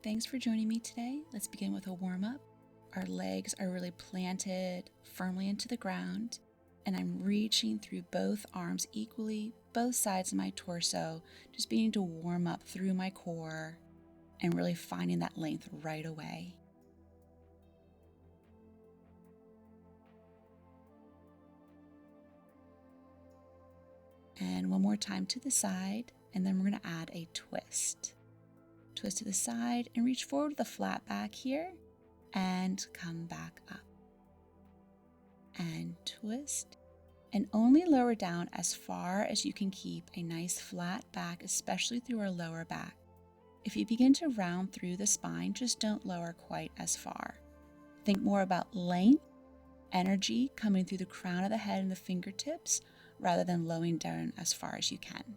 Thanks for joining me today. Let's begin with a warm-up. Our legs are really planted firmly into the ground, and I'm reaching through both arms equally, both sides of my torso, just beginning to warm up through my core and really finding that length right away. And one more time to the side, and then we're going to add a twist. Twist to the side and reach forward with a flat back here and come back up. And twist. And only lower down as far as you can keep a nice flat back, especially through our lower back. If you begin to round through the spine, just don't lower quite as far. Think more about length, energy coming through the crown of the head and the fingertips rather than lowering down as far as you can.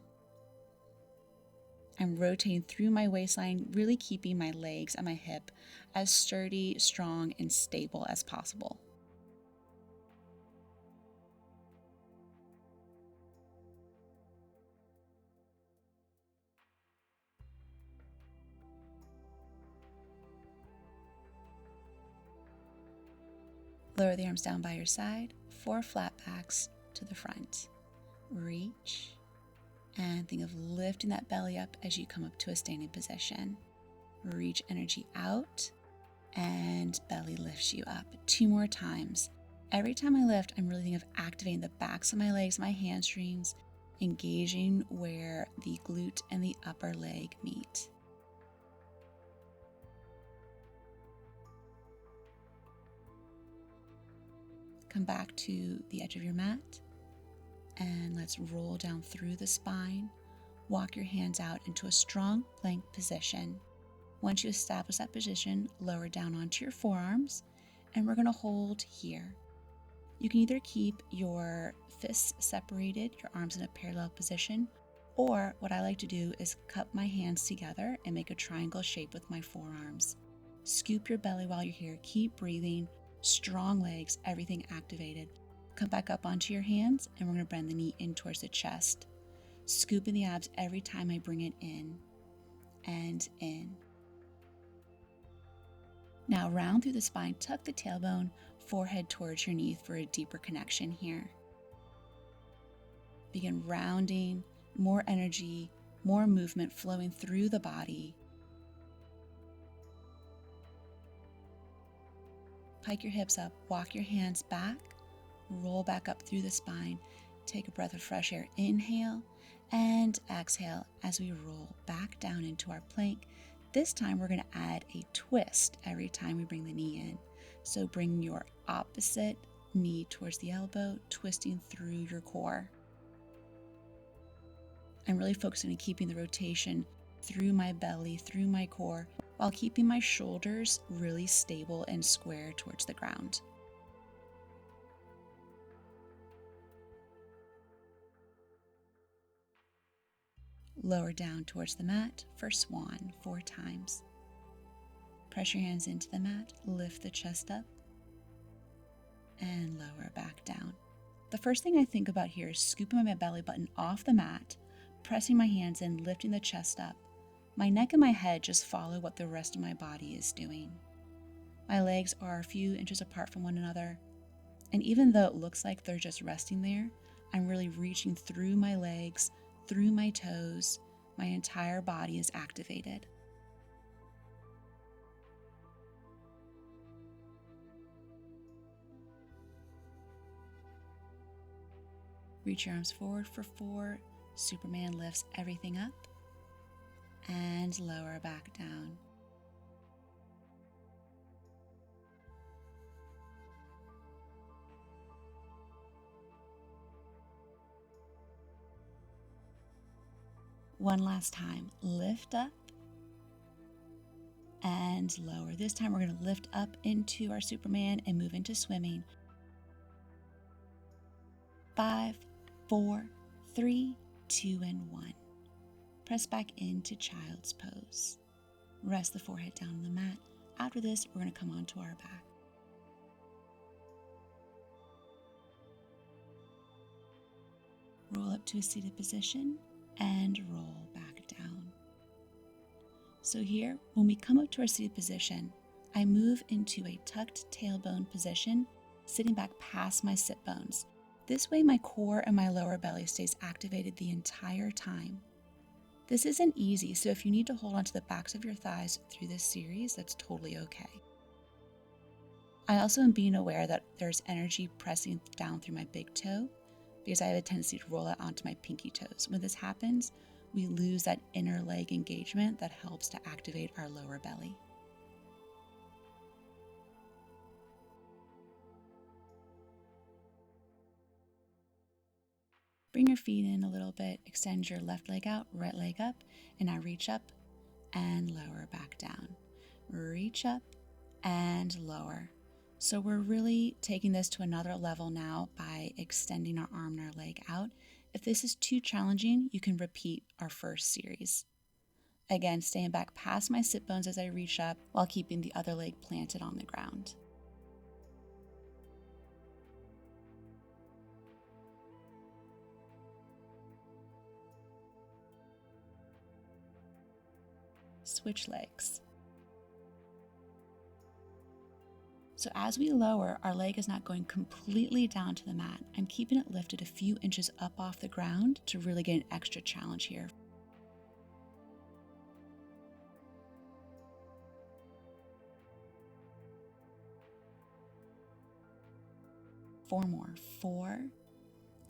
I'm rotating through my waistline, really keeping my legs and my hip as sturdy, strong, and stable as possible. Lower the arms down by your side, 4 flat backs to the front. Reach. And think of lifting that belly up as you come up to a standing position. Reach energy out and belly lifts you up. 2 more times. Every time I lift, I'm really thinking of activating the backs of my legs, my hamstrings, engaging where the glute and the upper leg meet. Come back to the edge of your mat. And let's roll down through the spine. Walk your hands out into a strong plank position. Once you establish that position, lower down onto your forearms, and we're going to hold here. You can either keep your fists separated, your arms in a parallel position, or what I like to do is cup my hands together and make a triangle shape with my forearms. Scoop your belly while you're here. Keep breathing. Strong legs, everything activated. Come back up onto your hands, and we're going to bend the knee in towards the chest. Scoop in the abs every time I bring it in and in. Now round through the spine, tuck the tailbone, forehead towards your knee for a deeper connection here. Begin rounding, more energy, more movement flowing through the body. Pike your hips up, walk your hands back. Roll back up through the spine. Take a breath of fresh air. Inhale and exhale as we roll back down into our plank. This time we're going to add a twist every time we bring the knee in. So bring your opposite knee towards the elbow, twisting through your core. I'm really focusing on keeping the rotation through my belly, through my core, while keeping my shoulders really stable and square towards the ground. Lower down towards the mat for swan 4 times. Press your hands into the mat, lift the chest up, and lower back down. The first thing I think about here is scooping my belly button off the mat, pressing my hands in, lifting the chest up. My neck and my head just follow what the rest of my body is doing. My legs are a few inches apart from one another, and even though it looks like they're just resting there, I'm really reaching through my legs, through my toes. My entire body is activated. Reach your arms forward for 4. Superman lifts everything up and lower back down. One last time, lift up and lower. This time we're going to lift up into our Superman and move into swimming. 5, 4, 3, 2, and 1. Press back into child's pose. Rest the forehead down on the mat. After this, we're going to come onto our back. Roll up to a seated position and roll back down. So here, when we come up to our seated position, I move into a tucked tailbone position, sitting back past my sit bones. This way my core and my lower belly stays activated the entire time. This isn't easy, so if you need to hold onto the backs of your thighs through this series, that's totally okay. I also am being aware that there's energy pressing down through my big toe because I have a tendency to roll out onto my pinky toes. When this happens, we lose that inner leg engagement that helps to activate our lower belly. Bring your feet in a little bit, extend your left leg out, right leg up, and now reach up and lower back down. Reach up and lower. So we're really taking this to another level now by extending our arm and our leg out. If this is too challenging, you can repeat our first series. Again, staying back past my sit bones as I reach up while keeping the other leg planted on the ground. Switch legs. So as we lower, our leg is not going completely down to the mat. I'm keeping it lifted a few inches up off the ground to really get an extra challenge here. 4 more. 4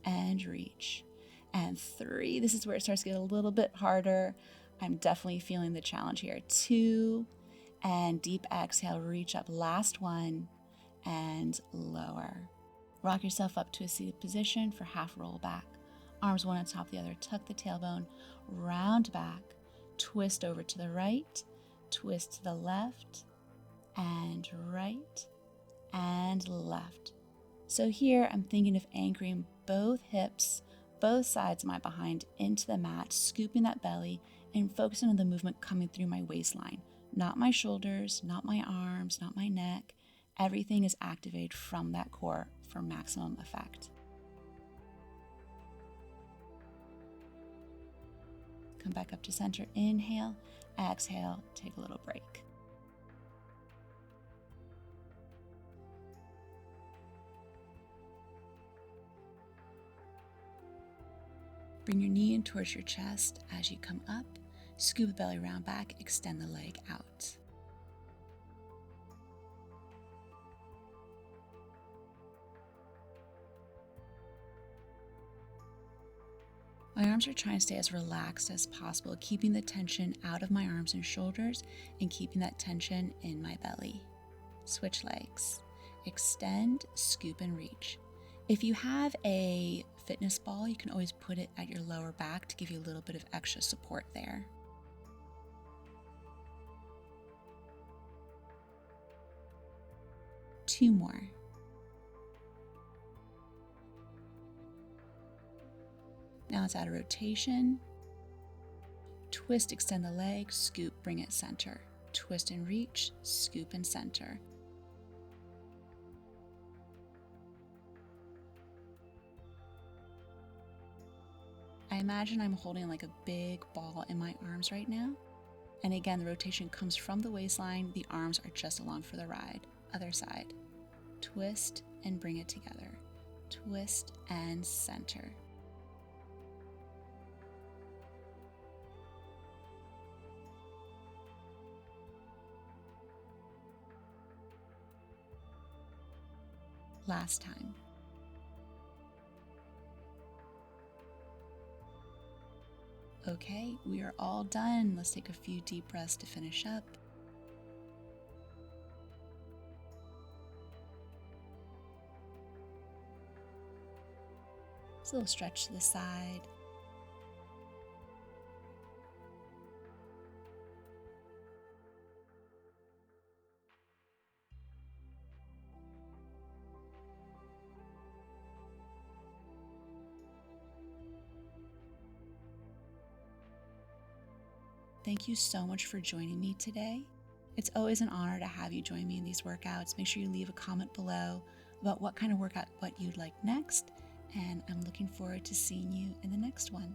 and reach. And 3. This is where it starts to get a little bit harder. I'm definitely feeling the challenge here. 2 and deep exhale, reach up. Last one and lower. Rock yourself up to a seated position for half roll back. Arms one on top of the other. Tuck the tailbone, round back, twist over to the right, twist to the left, and right, and left. So here I'm thinking of anchoring both hips, both sides of my behind into the mat, scooping that belly, and focusing on the movement coming through my waistline. Not my shoulders, not my arms, not my neck. Everything is activated from that core for maximum effect. Come back up to center, inhale, exhale, take a little break. Bring your knee in towards your chest as you come up, scoop the belly round back, extend the leg out. My arms are trying to stay as relaxed as possible, keeping the tension out of my arms and shoulders and keeping that tension in my belly. Switch legs. Extend, scoop, and reach. If you have a fitness ball, you can always put it at your lower back to give you a little bit of extra support there. Two more. Now let's add a rotation. Twist, extend the leg, scoop, bring it center. Twist and reach, scoop and center. I imagine I'm holding like a big ball in my arms right now. And again, the rotation comes from the waistline. The arms are just along for the ride. Other side. Twist and bring it together. Twist and center. Last time. Okay, we are all done. Let's take a few deep breaths to finish up. Just a little stretch to the side. Thank you so much for joining me today. It's always an honor to have you join me in these workouts. Make sure you leave a comment below about what kind of workout what you'd like next, and I'm looking forward to seeing you in the next one.